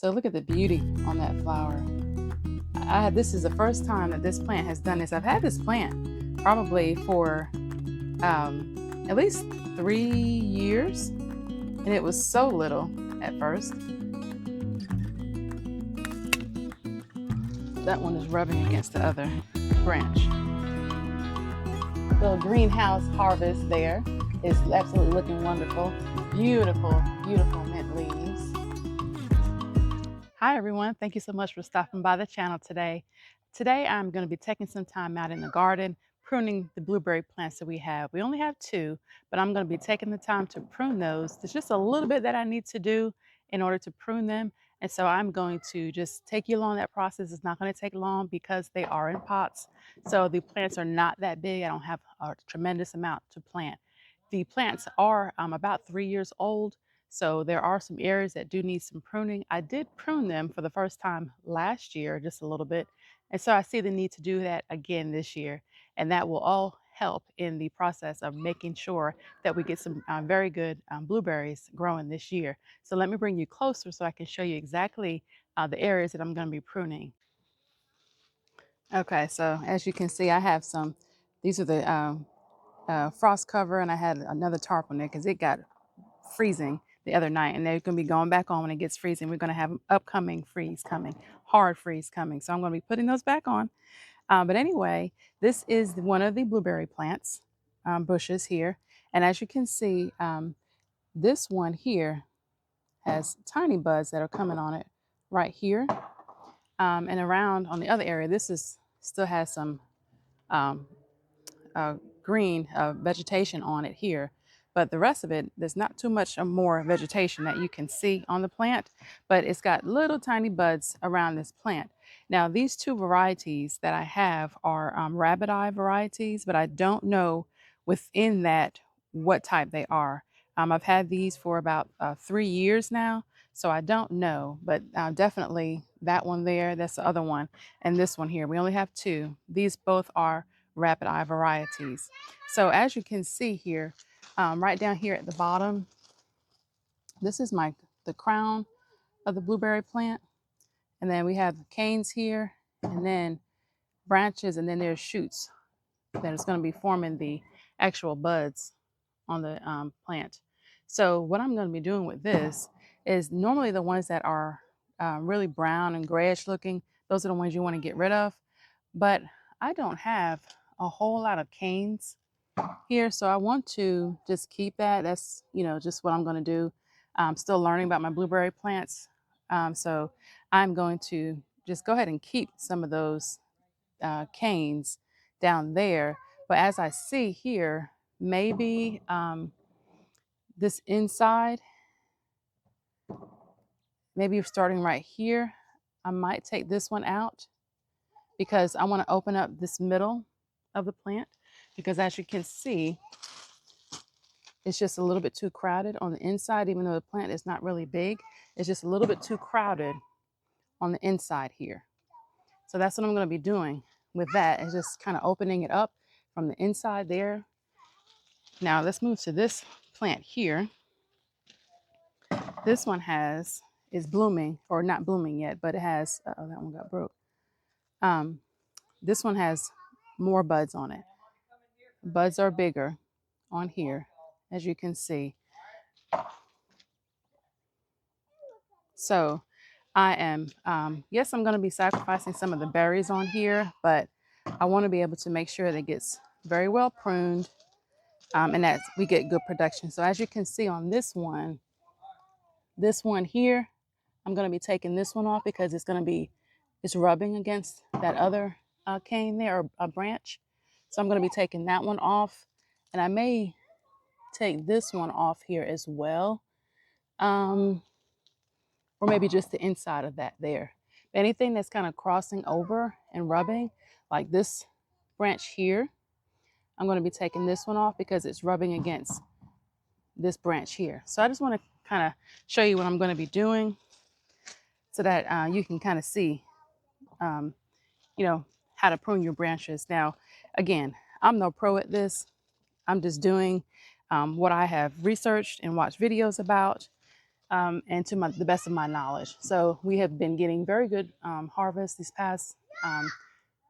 So look at the beauty on that flower. This is the first time that this plant has done this. I've had this plant probably for at least 3 years, and it was so little at first. That one is rubbing against the other branch. Little greenhouse harvest there is absolutely looking wonderful. Beautiful, beautiful mint leaves. Hi everyone, thank you so much for stopping by the channel today. Today I'm going to be taking some time out in the garden, pruning the blueberry plants that we have. We only have 2, but I'm going to be taking the time to prune those. There's just a little bit that I need to do in order to prune them. And so I'm going to just take you along that process. It's not going to take long because they are in pots. So the plants are not that big. I don't have a tremendous amount to plant. The plants are about 3 years old. So there are some areas that do need some pruning. I did prune them for the first time last year, just a little bit. And so I see the need to do that again this year. And that will all help in the process of making sure that we get some very good blueberries growing this year. So let me bring you closer so I can show you exactly the areas that I'm going to be pruning. Okay, so as you can see, I have some, these are the frost cover, and I had another tarp on there because it got freezing the other night, and they're going to be going back on when it gets freezing. We're going to have upcoming freeze coming, hard freeze coming. So I'm going to be putting those back on. But anyway, this is one of the blueberry plants, bushes here. And as you can see, this one here has tiny buds that are coming on it right here. And around on the other area, this is still has some um, green vegetation on it here. But the rest of it, there's not too much more vegetation that you can see on the plant, but it's got little tiny buds around this plant. Now, these 2 varieties that I have are rabbit eye varieties, but I don't know within that what type they are. I've had these for about 3 years now, so I don't know, but definitely that one there, that's the other one, and this one here. We only have 2. These both are rabbit eye varieties. So as you can see here, right down here at the bottom, this is the crown of the blueberry plant. And then we have canes here, and then branches, and then there's shoots that is going to be forming the actual buds on the plant. So what I'm going to be doing with this is normally the ones that are really brown and grayish looking, those are the ones you want to get rid of. But I don't have a whole lot of canes here, so I want to just keep that. That's, just what I'm going to do. I'm still learning about my blueberry plants, so I'm going to just go ahead and keep some of those canes down there. But as I see here, maybe this inside, maybe starting right here, I might take this one out because I want to open up this middle of the plant, because as you can see, it's just a little bit too crowded on the inside. Even though the plant is not really big, it's just a little bit too crowded on the inside here. So that's what I'm going to be doing with that, is just kind of opening it up from the inside there. Now let's move to this plant here. This one is blooming, or not blooming yet, but it has, oh, that one got broke. This one has more buds on it. Buds are bigger on here, as you can see. So I am, yes, I'm going to be sacrificing some of the berries on here, but I want to be able to make sure that it gets very well pruned, and that we get good production. So as you can see on this one here, I'm going to be taking this one off because it's rubbing against that other cane there, or a branch. So I'm going to be taking that one off, and I may take this one off here as well. Or maybe just the inside of that there. Anything that's kind of crossing over and rubbing, like this branch here, I'm going to be taking this one off because it's rubbing against this branch here. So I just want to kind of show you what I'm going to be doing so that you can kind of see, how to prune your branches. Now, again, I'm no pro at this. I'm just doing what I have researched and watched videos about. and to the best of my knowledge. So we have been getting very good harvests this past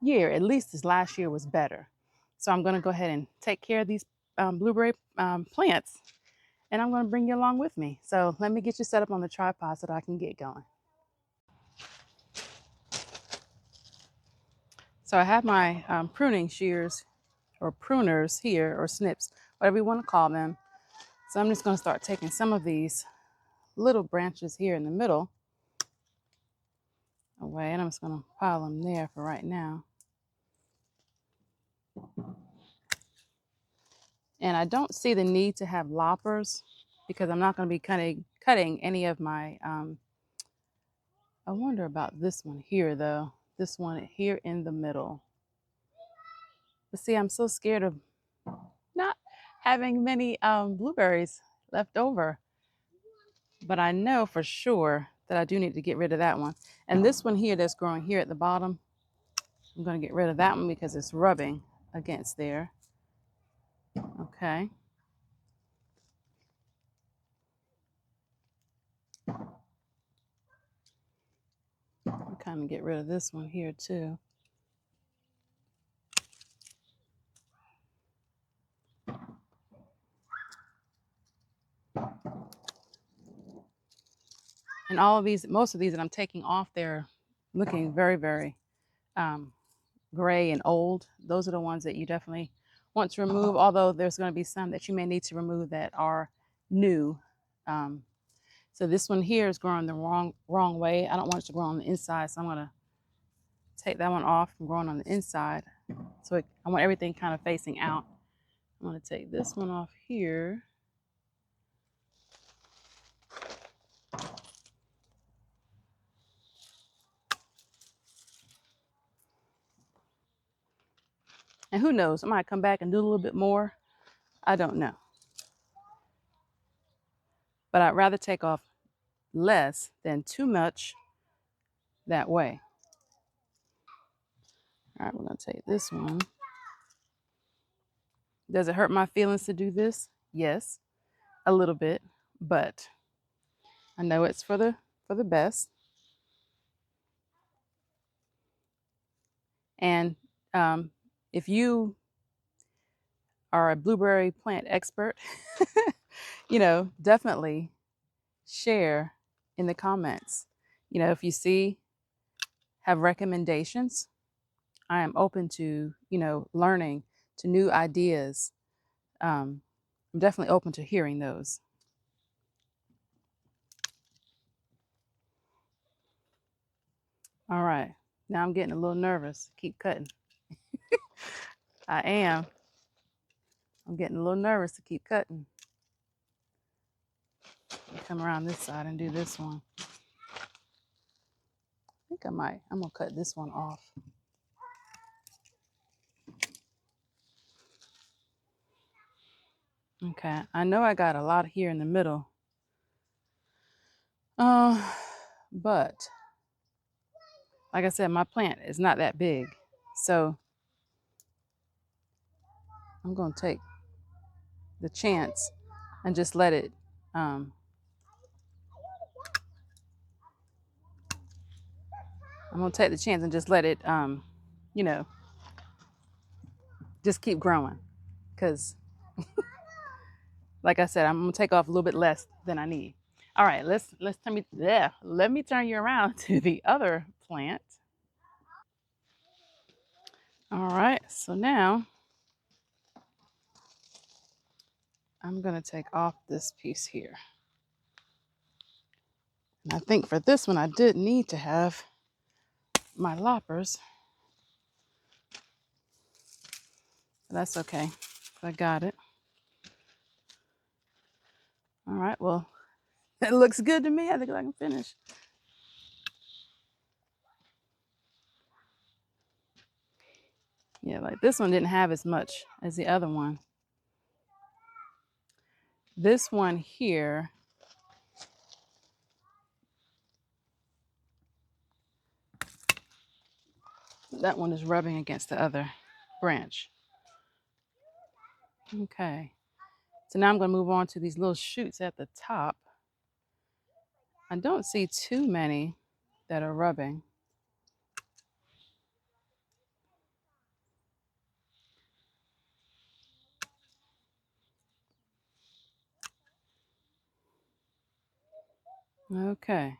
year. At least this last year was better. So I'm going to go ahead and take care of these blueberry plants, and I'm going to bring you along with me. So let me get you set up on the tripod so that I can get going. So I have my pruning shears or pruners here, or snips, whatever you want to call them. So I'm just going to start taking some of these little branches here in the middle away, and I'm just going to pile them there for right now. And I don't see the need to have loppers because I'm not going to be cutting any of my, I wonder about this one here though, this one here in the middle. But see, I'm so scared of not having many blueberries left over. But I know for sure that I do need to get rid of that one. And this one here that's growing here at the bottom, I'm going to get rid of that one because it's rubbing against there. Okay. I'll kind of get rid of this one here too. And all of these, most of these that I'm taking off, they're looking very, very gray and old. Those are the ones that you definitely want to remove, although there's going to be some that you may need to remove that are new. So this one here is growing the wrong way. I don't want it to grow on the inside, so I'm going to take that one off from growing on the inside. So I want everything kind of facing out. I'm going to take this one off here. And who knows, I might come back and do a little bit more. I don't know. But I'd rather take off less than too much that way. All right, we're going to take this one. Does it hurt my feelings to do this? Yes, a little bit, but I know it's for the best. And if you are a blueberry plant expert, you know, definitely share in the comments. You know, if you have recommendations, I am open to, you know, learning, to new ideas. I'm definitely open to hearing those. All right, now I'm getting a little nervous. Keep cutting. I am. I'm getting a little nervous to keep cutting. Come around this side and do this one. I think I'm gonna cut this one off. Okay, I know I got a lot here in the middle. But like I said, my plant is not that big. So I'm gonna take the chance and just let it I'm gonna take the chance and just let it you know, just keep growing. Because like I said, I'm gonna take off a little bit less than I need. All right, let me turn you around to the other plant. All right, so now I'm gonna take off this piece here. And I think for this one, I did need to have my loppers. But that's okay. I got it. All right, well, it looks good to me. I think I can finish. Yeah, like this one didn't have as much as the other one. This one here, that one is rubbing against the other branch. Okay, so now I'm gonna move on to these little shoots at the top. I don't see too many that are rubbing. Okay.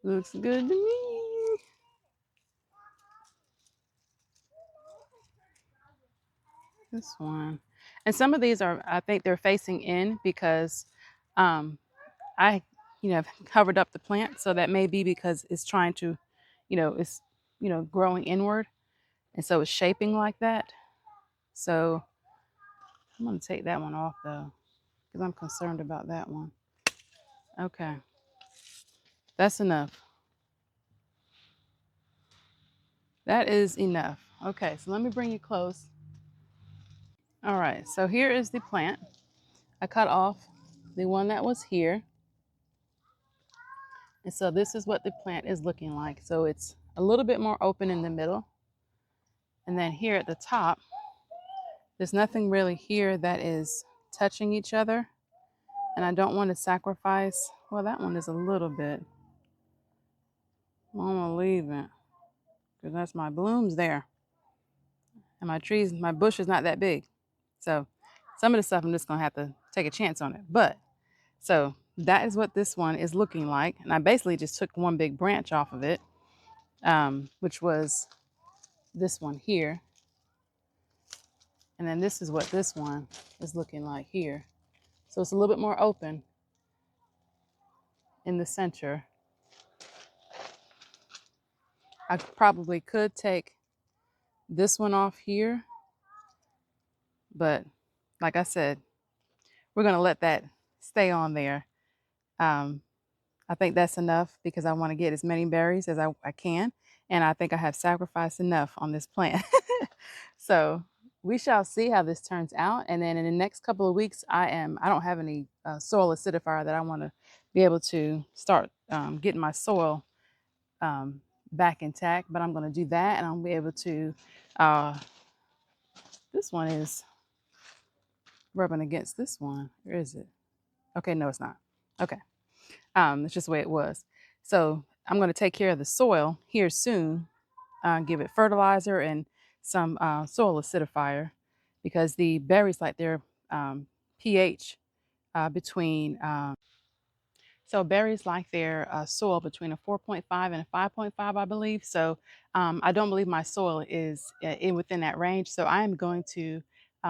Looks good to me. This one. And some of these are, I think they're facing in because um, I, have covered up the plant. So that may be because it's trying to, it's, growing inward. And so it's shaping like that. So I'm going to take that one off though, because I'm concerned about that one. Okay. That's enough. That is enough. Okay. So let me bring you close. All right. So here is the plant. I cut off the one that was here. And so this is what the plant is looking like. So it's a little bit more open in the middle. And then here at the top, there's nothing really here that is touching each other. And I don't want to sacrifice. Well, that one is a little bit. I'm gonna leave it because that's my blooms there. And my trees, my bush is not that big. So some of the stuff I'm just gonna have to take a chance on it. But so that is what this one is looking like. And I basically just took one big branch off of it, which was this one here. And then this is what this one is looking like here. So it's a little bit more open in the center. I probably could take this one off here, but like I said, we're gonna let that stay on there. I think that's enough because I want to get as many berries as I can. And I think I have sacrificed enough on this plant. So we shall see how this turns out. And then in the next couple of weeks, I don't have any soil acidifier that I want to be able to start getting my soil back intact, but I'm going to do that and I'll be able to, this one is rubbing against this one. Where is it? Okay, no, it's not. Okay. It's just the way it was. So I'm going to take care of the soil here soon, give it fertilizer and some soil acidifier because the berries like their pH between so berries like their soil between a 4.5 and a 5.5, I believe. So I don't believe my soil is in within that range. So I am going to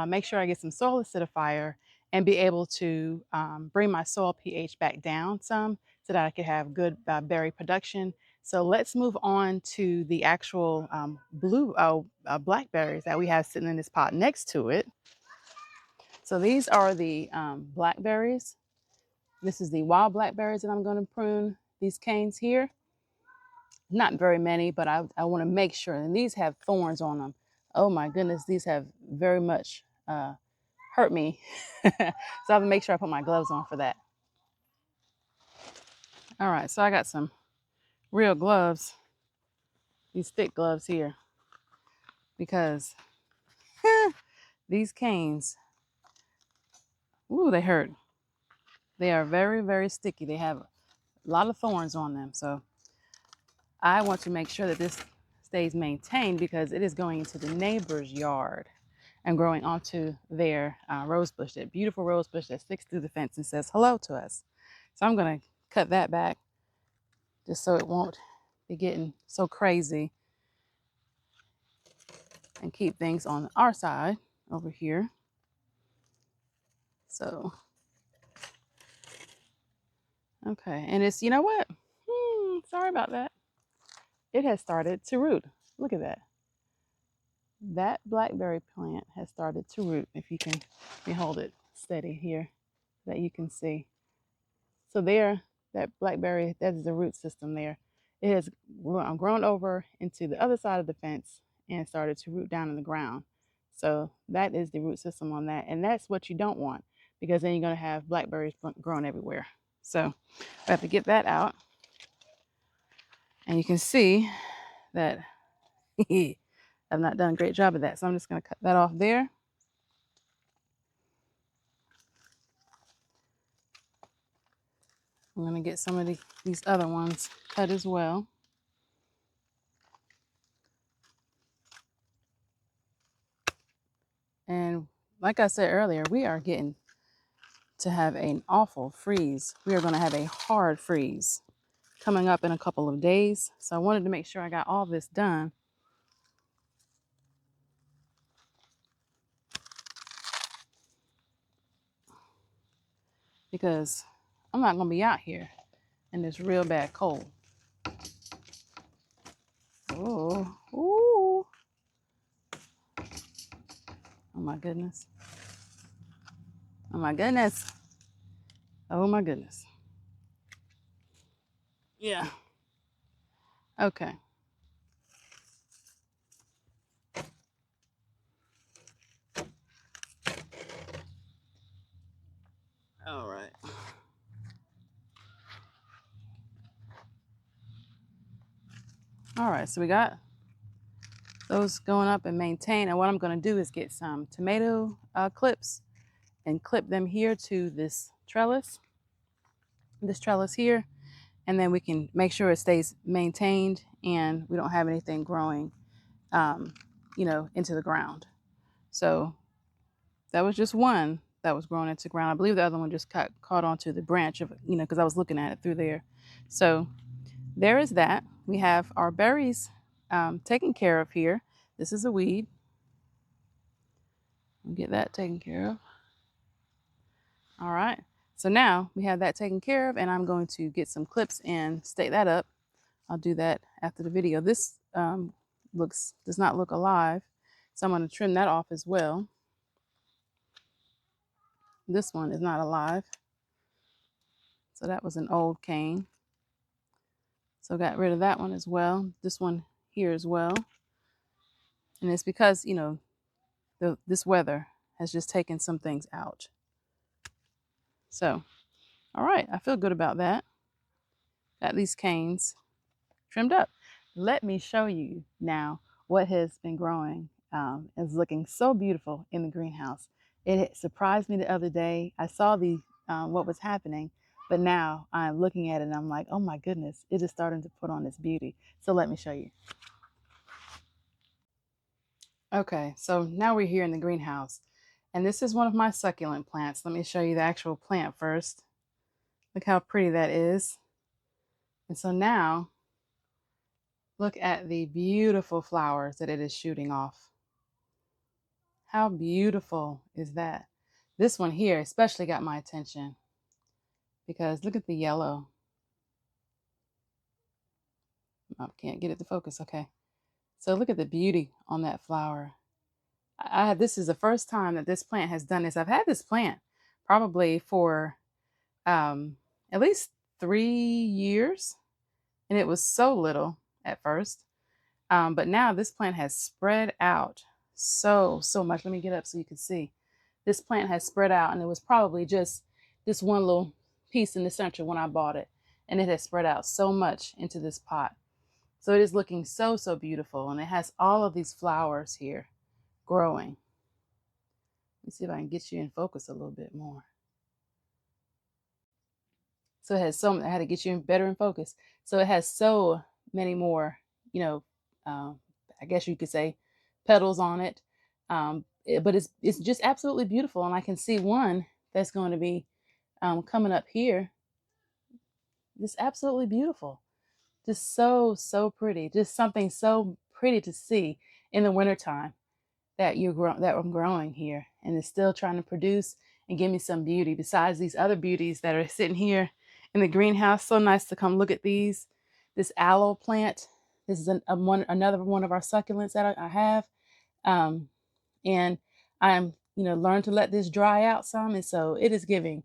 make sure I get some soil acidifier and be able to bring my soil pH back down some so that I could have good berry production. So let's move on to the actual blackberries that we have sitting in this pot next to it. So these are the blackberries. This is the wild blackberries that I'm going to prune. These canes here, not very many, but I want to make sure. And these have thorns on them. Oh my goodness, these have very much hurt me. So I have to make sure I put my gloves on for that. All right, so I got some real gloves, these thick gloves here, because these canes, ooh, they hurt. They are very, very sticky. They have a lot of thorns on them. So I want to make sure that this stays maintained because it is going into the neighbor's yard and growing onto their rose bush, that beautiful rose bush that sticks through the fence and says hello to us. So I'm going to cut that back just so it won't be getting so crazy and keep things on our side over here. So, okay. And it's, you know what? Sorry about that. It has started to root. Look at that. That blackberry plant has started to root. If you can, let me hold it steady here that you can see. So there, that blackberry, that is the root system there. It has grown over into the other side of the fence and started to root down in the ground. So that is the root system on that. And that's what you don't want because then you're going to have blackberries growing everywhere. So I have to get that out. And you can see that I've not done a great job of that. So I'm just going to cut that off there. I'm going to get some of these other ones cut as well. And like I said earlier, we are getting to have an awful freeze. We are going to have a hard freeze coming up in a couple of days. So I wanted to make sure I got all this done. Because I'm not going to be out here in this real bad cold. Oh, ooh. Oh my goodness. Oh my goodness. Oh my goodness. Yeah. Okay. All right. All right, so we got those going up and maintain. And what I'm going to do is get some tomato clips and clip them here to this trellis here. And then we can make sure it stays maintained and we don't have anything growing, into the ground. So that was just one that was growing into the ground. I believe the other one just caught onto the branch of, because I was looking at it through there. So there is that. We have our berries taken care of here. This is a weed. We'll get that taken care of. All right. So now we have that taken care of, and I'm going to get some clips and stake that up. I'll do that after the video. This does not look alive, so I'm going to trim that off as well. This one is not alive. So that was an old cane. So got rid of that one as well. This one here as well. And it's because, this weather has just taken some things out. So, all right, I feel good about that. Got these canes trimmed up. Let me show you now what has been growing. It's looking so beautiful in the greenhouse. It surprised me the other day. I saw what was happening, but now I'm looking at it and I'm like, oh my goodness, it is starting to put on its beauty. So let me show you. Okay, so now we're here in the greenhouse, and this is one of my succulent plants. Let me show you the actual plant first. Look how pretty that is. And so now, look at the beautiful flowers that it is shooting off. How beautiful is that? This one here especially got my attention because look at the yellow. I can't get it to focus. Okay. So look at the beauty on that flower. This is the first time that this plant has done this. I've had this plant probably for at least 3 years, and it was so little at first. But now this plant has spread out so much. Let me get up so you can see. This plant has spread out, and it was probably just this one little piece in the center when I bought it, and it has spread out so much into this pot. So it is looking so beautiful, and it has all of these flowers here growing. Let me see if I can get you in focus a little bit more. So it has I had to get you better in focus. So it has so many more, I guess you could say petals on it. But it's just absolutely beautiful. And I can see one that's going to be coming up here. Just absolutely beautiful. Just so pretty. Just something so pretty to see in the wintertime that I'm growing here, and it's still trying to produce and give me some beauty besides these other beauties that are sitting here in the greenhouse. So nice to come look at these. This aloe plant. This is another one of our succulents that I have, and I'm learned to let this dry out some, and so it is giving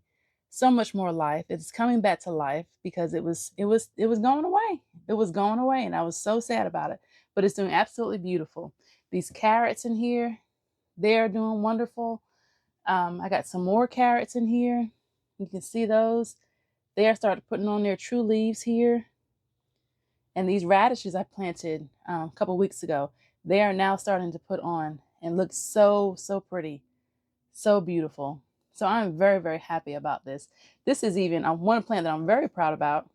so much more life. It's coming back to life because it was going away. It was going away, and I was so sad about it. But it's doing absolutely beautiful. These carrots in here, they're doing wonderful. I got some more carrots in here. You can see those. They are starting putting on their true leaves here. And these radishes I planted a couple weeks ago, they are now starting to put on and look so pretty, so beautiful. So I'm very, very happy about this. This is even one plant that I'm very proud about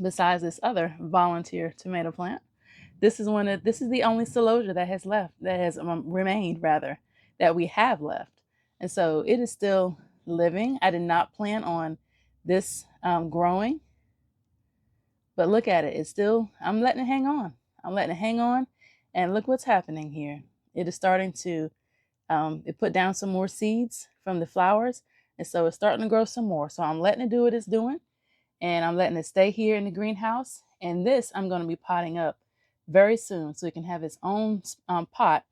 besides this other volunteer tomato plant. This is the only celosia that has left, that has remained rather, that we have left. And so it is still living. I did not plan on this growing, but look at it. It's still, I'm letting it hang on. I'm letting it hang on. And look what's happening here. It is starting to, it put down some more seeds from the flowers. And so it's starting to grow some more. So I'm letting it do what it's doing. And I'm letting it stay here in the greenhouse. And this I'm going to be potting up very soon so it can have its own pot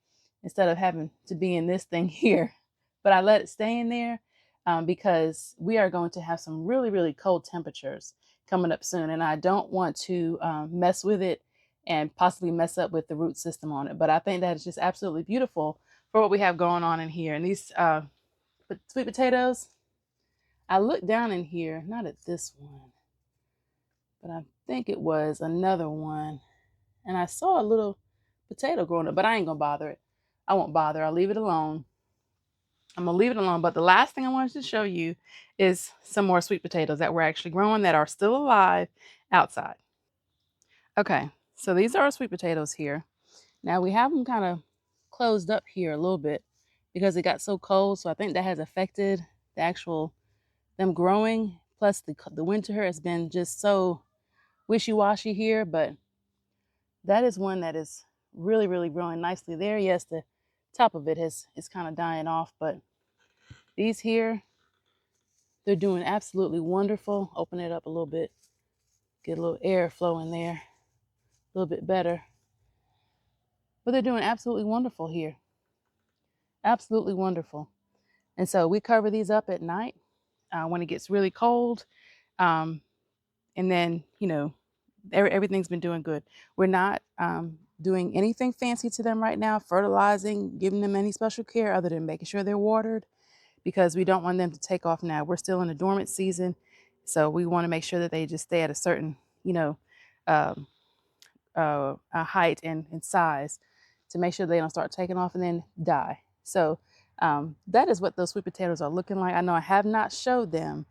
instead of having to be in this thing here. But I let it stay in there because we are going to have some really, really cold temperatures coming up soon. And I don't want to mess with it and possibly mess up with the root system on it. But I think that is just absolutely beautiful for what we have going on in here. And these sweet potatoes, I looked down in here, not at this one, but I think it was another one. And I saw a little potato growing up, but I ain't gonna bother it. I won't bother. I'll leave it alone. I'm gonna leave it alone. But the last thing I wanted to show you is some more sweet potatoes that were actually growing that are still alive outside. Okay, so these are our sweet potatoes here. Now we have them kind of closed up here a little bit because it got so cold. So I think that has affected the actual them growing. Plus the winter has been just so wishy-washy here, but that is one that is really, really growing nicely there. Yes, the top of it is kind of dying off, but these here, they're doing absolutely wonderful. Open it up a little bit, get a little air flow in there, a little bit better. But they're doing absolutely wonderful here. Absolutely wonderful. And so we cover these up at night when it gets really cold. Um, and then, you know, everything's been doing good. We're not doing anything fancy to them right now, fertilizing, giving them any special care other than making sure they're watered because we don't want them to take off now. We're still in a dormant season. So we want to make sure that they just stay at a certain, you know, um, height and size to make sure they don't start taking off and then die. So that is what those sweet potatoes are looking like. I know I have not showed them.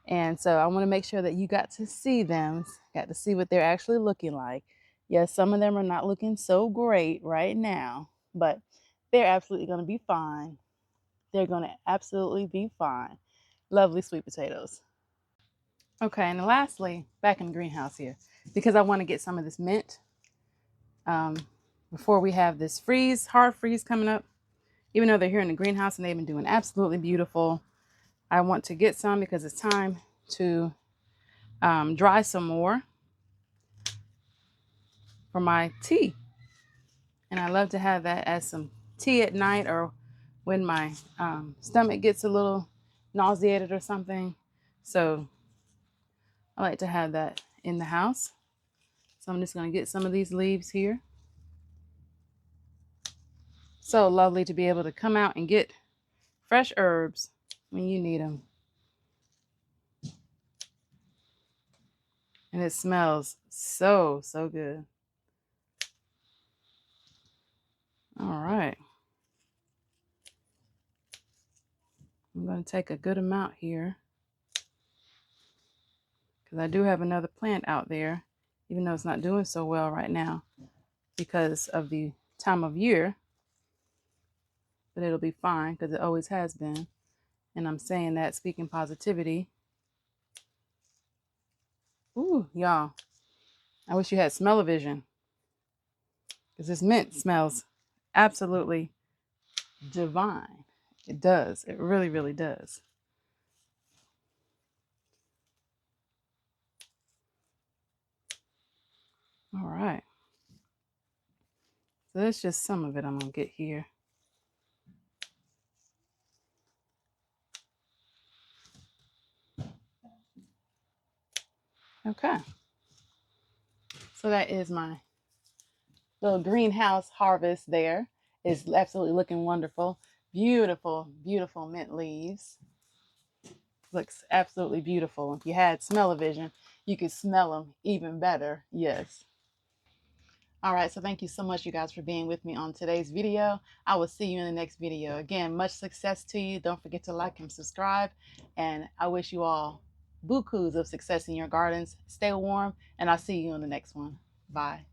And so I want to make sure that you got to see them, got to see what they're actually looking like. Yes, some of them are not looking so great right now, but they're absolutely going to be fine. They're going to absolutely be fine. Lovely sweet potatoes. Okay, and lastly, back in the greenhouse here, because I want to get some of this mint um, before we have this hard freeze coming up. Even though they're here in the greenhouse and they've been doing absolutely beautiful, I want to get some because it's time to dry some more for my tea. And I love to have that as some tea at night or when my stomach gets a little nauseated or something. So I like to have that in the house. So I'm just going to get some of these leaves here. So lovely to be able to come out and get fresh herbs when you need them. And it smells so, so good. All right. I'm going to take a good amount here because I do have another plant out there, even though it's not doing so well right now because of the time of year. But it'll be fine because it always has been. And I'm saying that speaking positivity. Ooh, y'all. I wish you had smell-o-vision because this mint smells absolutely divine. It does. It really, really does. All right. So that's just some of it I'm going to get here. Okay. So that is my little greenhouse harvest there. It's absolutely looking wonderful. Beautiful, beautiful mint leaves. Looks absolutely beautiful. If you had smell-o-vision, you could smell them even better. Yes. All right, so thank you so much, you guys, for being with me on today's video. I will see you in the next video. Again, much success to you. Don't forget to like and subscribe. And I wish you all bukus of success in your gardens. Stay warm, and I'll see you in the next one. Bye.